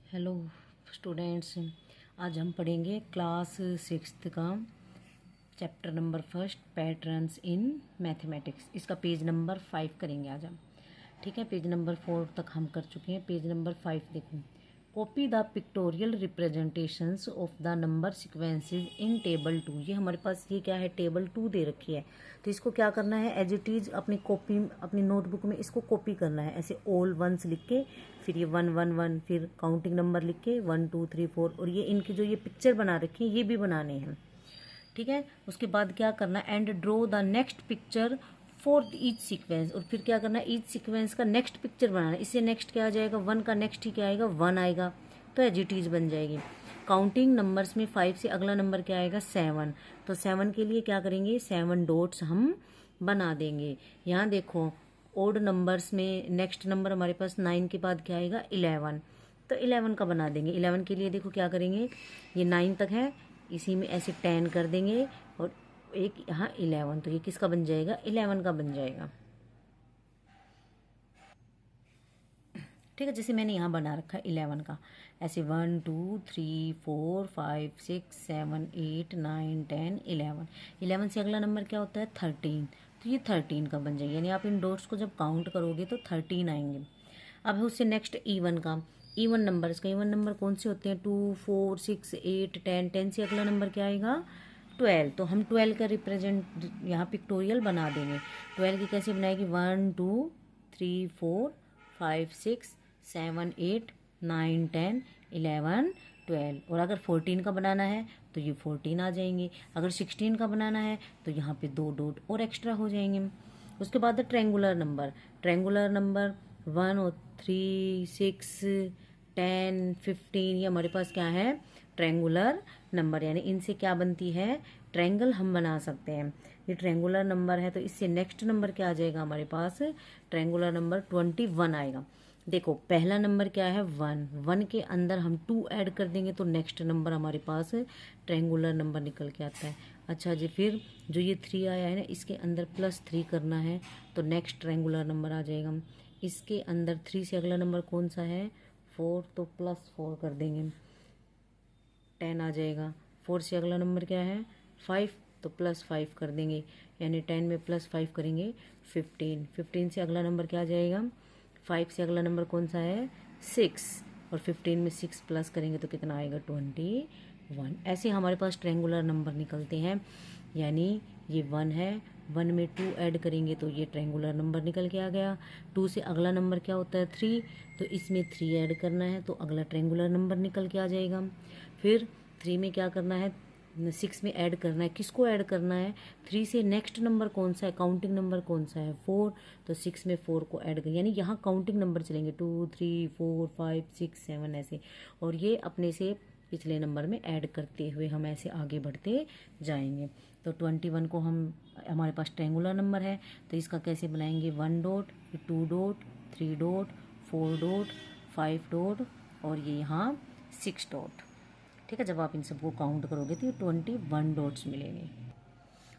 Hello students, आज हम पढ़ेंगे क्लास सिक्स्थ का chapter number first patterns in mathematics. इसका पेज नंबर 5 करेंगे आज हम। ठीक है, पेज नंबर 4 तक हम कर चुके हैं। पेज नंबर 5 देखो। Copy the pictorial representations of the number sequences in table 2। ये हमारे पास ये क्या है, टेबल 2 दे रखी है। तो इसको क्या करना है, एज इट इज अपनी कॉपी, अपनी नोटबुक में इसको कॉपी करना है। ऐसे ऑल वंस लिख के, फिर ये 1 1 1, फिर काउंटिंग नंबर लिख के 1 2 3 4, और ये इनकी जो ये पिक्चर बना रखी है ये भी बनाने हैं। ठीक है, उसके बाद क्या करना है, and draw the next picture for each sequence. और फिर क्या करना है, ईच सीक्वेंस का नेक्स्ट पिक्चर बनाना है। इससे नेक्स्ट क्या आ जाएगा, 1 का नेक्स्ट ही क्या आएगा, 1 आएगा, तो एजिटीज बन जाएगी। काउंटिंग नंबर्स में 5 से अगला नंबर क्या आएगा, 7। तो 7 के लिए क्या करेंगे, 7 डॉट्स हम बना देंगे। यहाँ देखो, ओड नंबर्स में नेक्स्ट नंबर हमारे पास 9 के बाद क्या आएगा, 11। तो 11 का बना देंगे। 11 के लिए देखो क्या करेंगे, ये 9 तक है, इसी में ऐसे 10 कर देंगे, और एक यहाँ 11, तो ये किसका बन जाएगा, 11 का बन जाएगा। ठीक है, जैसे मैंने यहाँ बना रखा है 11 का, ऐसे 1 2 3 4 5 6 7 8 9 10 11। 11 से अगला नंबर क्या होता है, 13। तो ये 13 का बन जाएगा, यानी आप इन डॉट्स को जब काउंट करोगे तो 13 आएंगे। अब है उससे नेक्स्ट ईवन का। ईवन नंबर, इसका ईवन नंबर कौन से होते हैं, 2 4 6 8 10। 10 से अगला नंबर क्या आएगा, 12। तो हम 12 का रिप्रेजेंट यहाँ पिक्टोरियल बना देंगे। 12 की कैसे बनाएगी, 1 2 3 4 5 6 7 8 9 10 11 12। और अगर 14 का बनाना है तो ये 14 आ जाएंगे। अगर 16 का बनाना है तो यहाँ पे 2 डॉट और एक्स्ट्रा हो जाएंगे। उसके बाद ट्रेंगुलर नंबर। ट्रेंगुलर नंबर 1 और 3 6 10 15, ये हमारे पास क्या है, ट्रेंगुलर नंबर। यानी इनसे क्या बनती है, ट्रेंगल हम बना सकते हैं। ये ट्रेंगुलर नंबर है, तो इससे नेक्स्ट नंबर क्या आ जाएगा हमारे पास, ट्रेंगुलर नंबर 21 आएगा। देखो पहला नंबर क्या है, 1। 1 के अंदर हम 2 ऐड कर देंगे तो नेक्स्ट नंबर हमारे पास ट्रेंगुलर नंबर निकल के आता है। अच्छा जी, फिर जो ये 3 आया है ना, इसके अंदर +3 करना है तो नेक्स्ट ट्रेंगुलर नंबर आ जाएगा। इसके अंदर 3 से अगला नंबर कौन सा है, 4, तो +4 कर देंगे, 10 आ जाएगा। 4 से अगला नंबर क्या है, 5, तो +5 कर देंगे, यानी 10 में +5 करेंगे 15। 15 से अगला नंबर क्या आ जाएगा, 5 से अगला नंबर कौन सा है, 6, और 15 में 6 प्लस करेंगे तो कितना आएगा, 21। ऐसे हमारे पास ट्रेंगुलर नंबर निकलते हैं। यानी ये 1 है, 1 में 2 ऐड करेंगे तो ये ट्रेंगुलर नंबर निकल के आ गया। 2 से अगला नंबर क्या होता है, 3, तो इसमें 3 ऐड करना है तो अगला ट्रेंगुलर नंबर निकल के आ जाएगा। फिर 3 में क्या करना है, 6 में ऐड करना है। किसको ऐड करना है, 3 से नेक्स्ट नंबर कौन सा है, काउंटिंग नंबर कौन सा है, 4, तो 6 में 4 को ऐड कर, यानी यहाँ काउंटिंग नंबर चलेंगे 2 3 4 5 6 7 ऐसे, और ये अपने से पिछले नंबर में ऐड करते हुए हम ऐसे आगे बढ़ते जाएंगे। तो 21 को हम, हमारे पास ट्रेंगुलर नंबर है तो इसका कैसे बनाएंगे, 1 dot, 2 dot, 3 dot, 4 dot, 5 dot, और ये यहाँ 6 डॉट। ठीक है, जब आप इन सबको काउंट करोगे तो ये 21 डॉट्स मिलेंगे।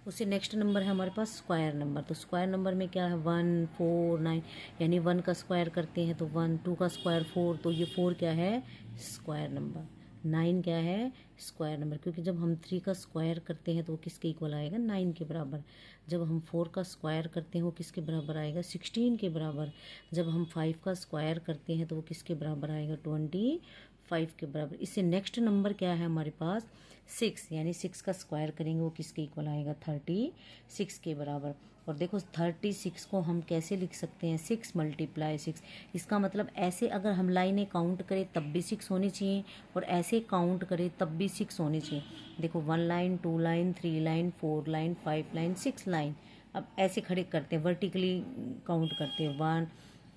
उससे नेक्स्ट नंबर है हमारे पास स्क्वायर नंबर। तो स्क्वायर नंबर में क्या है, 1 4 9, यानी 1 का स्क्वायर करते हैं तो 1, 2 का स्क्वायर 4, तो ये 4 क्या है, स्क्वायर नंबर। 9 क्या है, स्क्वायर नंबर, क्योंकि जब हम 3 का स्क्वायर करते हैं तो वो किसके इक्वल आएगा, 9 के बराबर। जब हम 4 का स्क्वायर करते हैं वो किसके बराबर आएगा, 16 के बराबर। जब हम 5 का स्क्वायर करते हैं तो वो किसके बराबर आएगा, 25 के बराबर। इससे नेक्स्ट नंबर क्या है हमारे पास, 6, यानी 6 का स्क्वायर करेंगे वो किसके इक्वल आएगा, 36 के बराबर। और देखो 36 को हम कैसे लिख सकते हैं, 6 × 6। इसका मतलब ऐसे अगर हम लाइनें काउंट करें तब भी 6 होनी चाहिए, और ऐसे काउंट करें तब भी 6 होनी चाहिए। देखो 1 line, 2 line, 3 line, 4 line, 5 line, 6 line. अब ऐसे खड़े करते हैं, वर्टिकली काउंट करते हैं, 1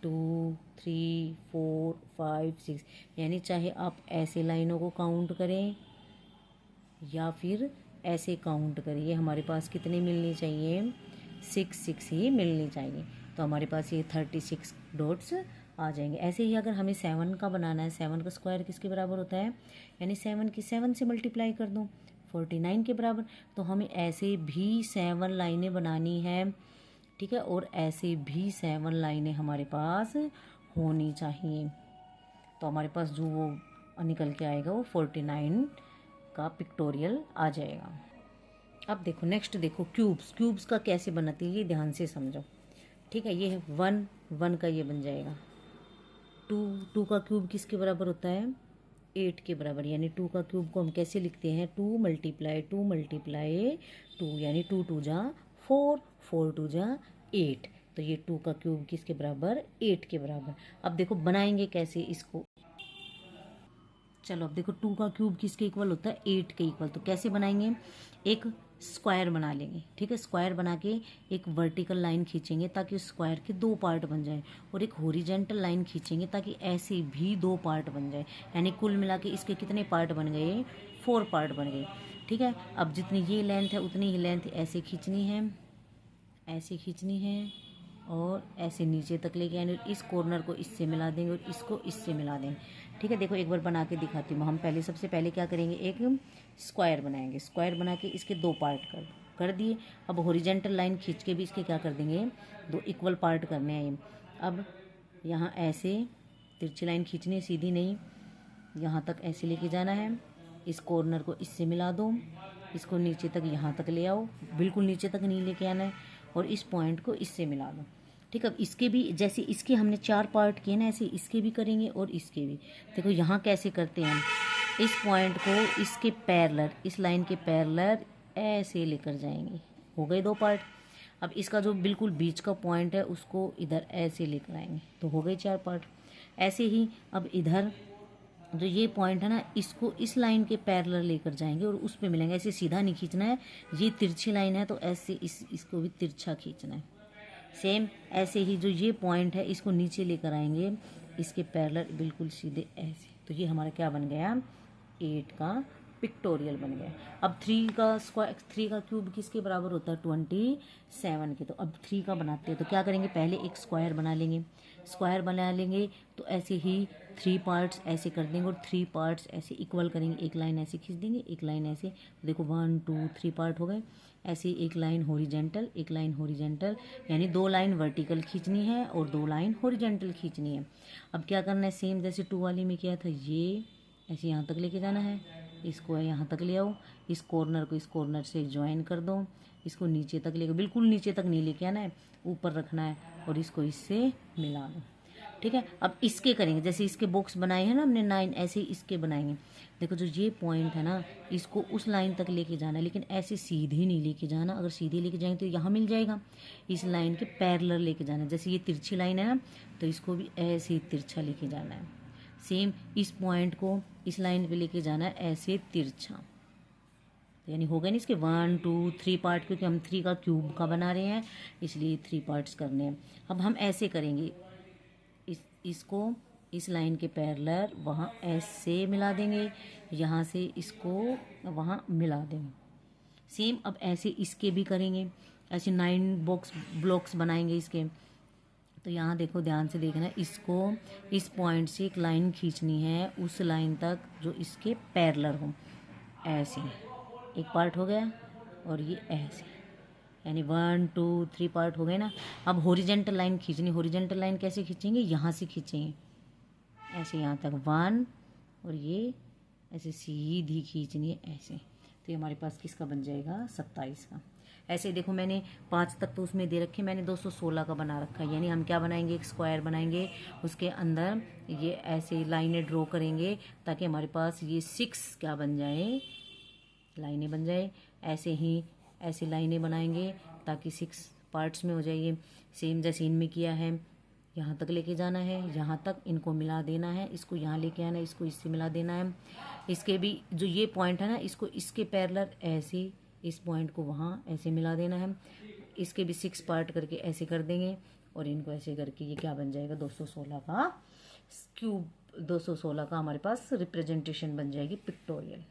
2 3 4 5 6, यानी चाहे आप ऐसे लाइनों को काउंट करें या फिर ऐसे काउंट करिए, हमारे पास कितने मिलनी चाहिए, 6 ही मिलनी चाहिए। तो हमारे पास ये 36 डॉट्स आ जाएंगे। ऐसे ही अगर हमें 7 का बनाना है, 7 का स्क्वायर किसके बराबर होता है, यानी 7 की 7 से मल्टीप्लाई कर दो, 49 के बराबर। तो हमें ऐसे भी 7 लाइनें बनानी है। ठीक है, और ऐसे भी 7 लाइनें हमारे पास होनी चाहिए। तो हमारे पास जो वो और निकल के आएगा वो 49 का पिक्टोरियल आ जाएगा। अब देखो नेक्स्ट देखो क्यूब्स का कैसे बनाती है ये ध्यान से समझो। ठीक है, ये है 1 का ये बन जाएगा 2 का क्यूब किसके बराबर होता है 8 के बराबर, यानी 2 का क्यूब को हम कैसे लिखते हैं 2 मल्टीप्लाई 2 यानी 2 2 जा 4 4 2 जा 8। तो ये 2 का क्यूब किसके बराबर 8 के बराबर। अब देखो बनाएंगे कैसे इसको, चलो अब देखो 2 का क्यूब किसके इक्वल होता है 8 के इक्वल। तो कैसे बनाएंगे, एक स्क्वायर बना लेंगे। ठीक है, स्क्वायर बना के एक वर्टिकल लाइन खींचेंगे ताकि उस स्क्वायर के 2 पार्ट बन जाए, और एक हॉरिजॉन्टल लाइन खींचेंगे ताकि ऐसे भी 2 पार्ट बन जाए, यानी कुल मिला के इसके कितने पार्ट बन गए 4 पार्ट बन गए। ठीक है, अब जितनी ये लेंथ है उतनी ही लेंथ ऐसे खींचनी है, ऐसे खींचनी है, और ऐसे नीचे तक लेके आएंगे, इस कॉर्नर को इससे मिला देंगे और इसको इससे मिला देंगे। ठीक है, देखो एक बार बना के दिखाती हूँ। हम पहले सबसे पहले क्या करेंगे, एक स्क्वायर बनाएंगे, स्क्वायर बना के इसके 2 पार्ट कर दिए। अब हॉरिजॉन्टल लाइन खींच के भी इसके क्या कर देंगे 2 इक्वल पार्ट करने हैं। अब यहाँ ऐसे तिरछी लाइन खींचनी है, सीधी नहीं, यहाँ तक ऐसे लेके जाना है, इस कॉर्नर को इससे मिला दो, इसको नीचे तक यहाँ तक ले आओ, बिल्कुल नीचे तक नहीं लेके आना है, और इस पॉइंट को इससे मिला दो। ठीक है, अब इसके भी जैसे इसके हमने 4 पार्ट किए ना, ऐसे इसके भी करेंगे और इसके भी। देखो यहाँ कैसे करते हैं, इस पॉइंट को इसके पैरेलल, इस लाइन के पैरेलल ऐसे लेकर जाएंगे, हो गए 2 पार्ट। अब इसका जो बिल्कुल बीच का पॉइंट है उसको इधर ऐसे लेकर आएंगे, तो हो गए 4 पार्ट। ऐसे ही अब इधर जो ये पॉइंट है ना, इसको इस लाइन के पैरेलल लेकर जाएंगे और उस पे मिलेंगे। ऐसे सीधा नहीं खींचना है, ये तिरछी लाइन है तो ऐसे इसको भी तिरछा खींचना है। सेम ऐसे ही जो ये पॉइंट है इसको नीचे लेकर आएंगे, इसके पैरेलल बिल्कुल सीधे ऐसे। तो ये हमारा क्या बन गया 8 का पिक्टोरियल बन गया। अब 3 का क्यूब किसके बराबर होता है 27 के। तो अब 3 का बनाते हैं, तो क्या करेंगे, पहले एक स्क्वायर बना लेंगे। स्क्वायर बना लेंगे तो ऐसे ही 3 पार्ट्स ऐसे कर देंगे और 3 पार्ट्स ऐसे इक्वल करेंगे, एक लाइन ऐसे खींच देंगे, एक लाइन ऐसे। देखो 1 2 3 पार्ट हो गए। ऐसे एक लाइन हॉरिजॉन्टल, एक लाइन हॉरिजॉन्टल, यानी 2 लाइन वर्टिकल खींचनी है और 2 लाइन हॉरिजॉन्टल खींचनी है। अब क्या करना है, सेम जैसे 2 वाली में किया था, ये ऐसे यहाँ तक लेके जाना है, इसको यहाँ तक ले आओ, इस कॉर्नर को इस कॉर्नर से ज्वाइन कर दो, इसको नीचे तक लेके, बिल्कुल नीचे तक नहीं लेके आना है, ऊपर रखना है, और इसको इससे मिला दो। ठीक है, अब इसके करेंगे, जैसे इसके बॉक्स बनाए हैं ना हमने 9, ऐसे ही इसके बनाएंगे। देखो जो ये पॉइंट है ना, इसको उस लाइन तक लेके जाना है, लेकिन ऐसे सीधे नहीं लेके जाना। अगर सीधे लेके जाएंगे तो यहाँ मिल जाएगा, इस लाइन के पैरेलल लेके जाना है। जैसे ये तिरछी लाइन है ना, तो इसको भी ऐसे ही तिरछा लेके जाना है। सेम इस पॉइंट को इस लाइन पे लेके जाना है ऐसे तिरछा। तो यानी हो गए ना इसके 1 2 3 पार्ट, क्योंकि हम 3 का क्यूब का बना रहे हैं इसलिए 3 पार्ट्स करने हैं। अब हम ऐसे करेंगे, इसको इस लाइन के पैरेलल वहाँ ऐसे मिला देंगे, यहाँ से इसको वहाँ मिला देंगे। सेम अब ऐसे इसके भी करेंगे, ऐसे 9 ब्लॉक्स बनाएंगे इसके। तो यहाँ देखो ध्यान से देखना, इसको इस पॉइंट से एक लाइन खींचनी है उस लाइन तक जो इसके पैरेलल हो, ऐसे एक पार्ट हो गया, और ये ऐसे, यानी 1 2 3 पार्ट हो गए ना। अब हॉरिजॉन्टल लाइन खींचनी, हॉरिजॉन्टल लाइन कैसे खींचेंगे, यहाँ से खींचेंगे ऐसे यहाँ तक 1, और ये ऐसे सीधी खींचनी है ऐसे। तो ये हमारे पास किसका बन जाएगा 27 का। ऐसे देखो मैंने 5 तक तो उसमें दे रखे, मैंने 216 का बना रखा है। यानी हम क्या बनाएंगे, एक स्क्वायर बनाएंगे, उसके अंदर ये ऐसे लाइनें ड्रॉ करेंगे ताकि हमारे पास ये 6 क्या बन जाए, लाइनें बन जाए। ऐसे ही ऐसे लाइनें बनाएंगे ताकि 6 पार्ट्स में हो जाइए। सेम जैसे इनमें किया है, यहाँ तक लेके जाना है, यहाँ तक इनको मिला देना है, इसको यहाँ लेके आना है, इसको इससे मिला देना है। इसके भी जो ये पॉइंट है ना, इसको इसके पैरेलल ऐसे इस पॉइंट को वहाँ ऐसे मिला देना है। इसके भी 6 पार्ट करके ऐसे कर देंगे, और इनको ऐसे करके ये क्या बन जाएगा 216 का क्यूब, 216 का हमारे पास रिप्रेजेंटेशन बन जाएगी पिक्टोरियल।